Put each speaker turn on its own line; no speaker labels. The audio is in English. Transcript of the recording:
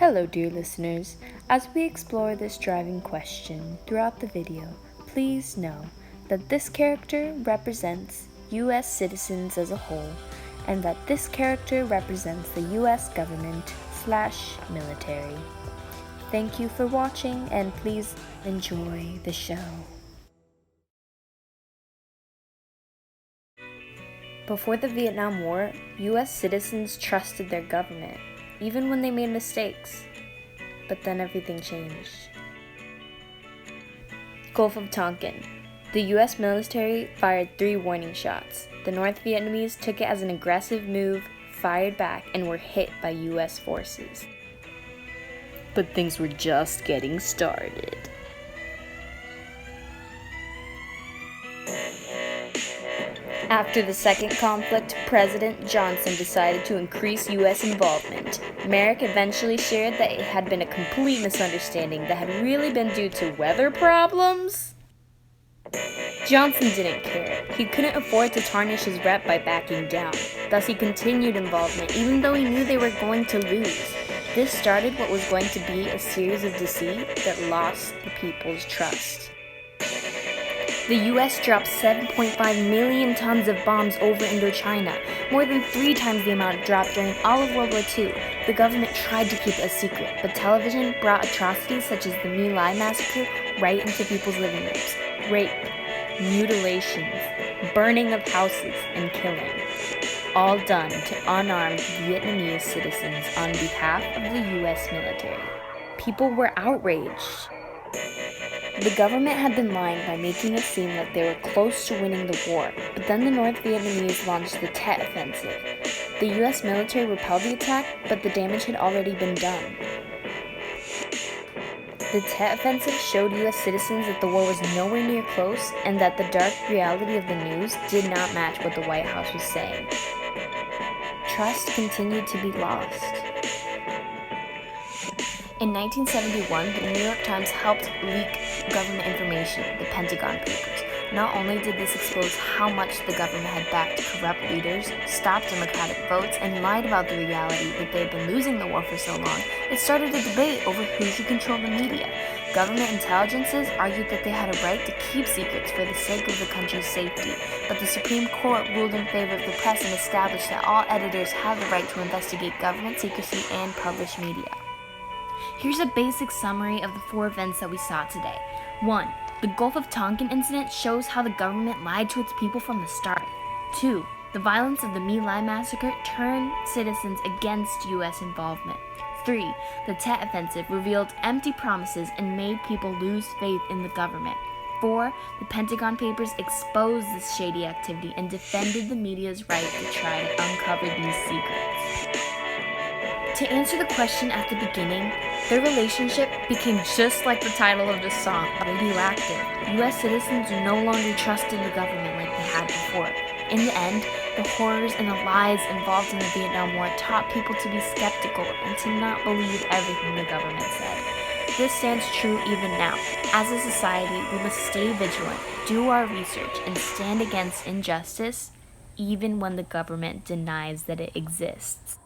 Hello dear listeners, as we explore this driving question throughout the video, please know that this character represents US citizens as a whole, and that this character represents the US government/military. Thank you for watching, and please enjoy the show. Before the Vietnam War, US citizens trusted their government, even when they made mistakes. But then everything changed. Gulf of Tonkin. The US military fired 3 warning shots. The North Vietnamese took it as an aggressive move, fired back, and were hit by US forces. But things were just getting started. After the second conflict, President Johnson decided to increase U.S. involvement. Merrick eventually shared that it had been a complete misunderstanding that had really been due to weather problems. Johnson didn't care. He couldn't afford to tarnish his rep by backing down. Thus, he continued involvement even though he knew they were going to lose. This started what was going to be a series of deceit that lost the people's trust. The US dropped 7.5 million tons of bombs over Indochina, more than 3 times the amount dropped during all of World War II. The government tried to keep it a secret, but television brought atrocities such as the My Lai massacre right into people's living rooms. Rape, mutilations, burning of houses, and killing. All done to unarmed Vietnamese citizens on behalf of the US military. People were outraged. The government had been lying by making it seem like they were close to winning the war, but then the North Vietnamese launched the Tet Offensive. The US military repelled the attack, but the damage had already been done. The Tet Offensive showed US citizens that the war was nowhere near close, and that the dark reality of the news did not match what the White House was saying. Trust continued to be lost. In 1971, the New York Times helped leak government information, the Pentagon Papers. Not only did this expose how much the government had backed corrupt leaders, stopped democratic votes, and lied about the reality that they had been losing the war for so long, it started a debate over who should control the media. Government intelligences argued that they had a right to keep secrets for the sake of the country's safety, but the Supreme Court ruled in favor of the press and established that all editors have the right to investigate government secrecy and publish media. Here's a basic summary of the 4 events that we saw today. 1. The Gulf of Tonkin incident shows how the government lied to its people from the start. 2. The violence of the My Lai massacre turned citizens against U.S. involvement. 3. The Tet Offensive revealed empty promises and made people lose faith in the government. 4. The Pentagon Papers exposed this shady activity and defended the media's right to try to uncover these secrets. To answer the question at the beginning, their relationship became just like the title of this song, radioactive. US citizens no longer trusted the government like they had before. In the end, the horrors and the lies involved in the Vietnam War taught people to be skeptical and to not believe everything the government said. This stands true even now. As a society, we must stay vigilant, do our research, and stand against injustice, even when the government denies that it exists.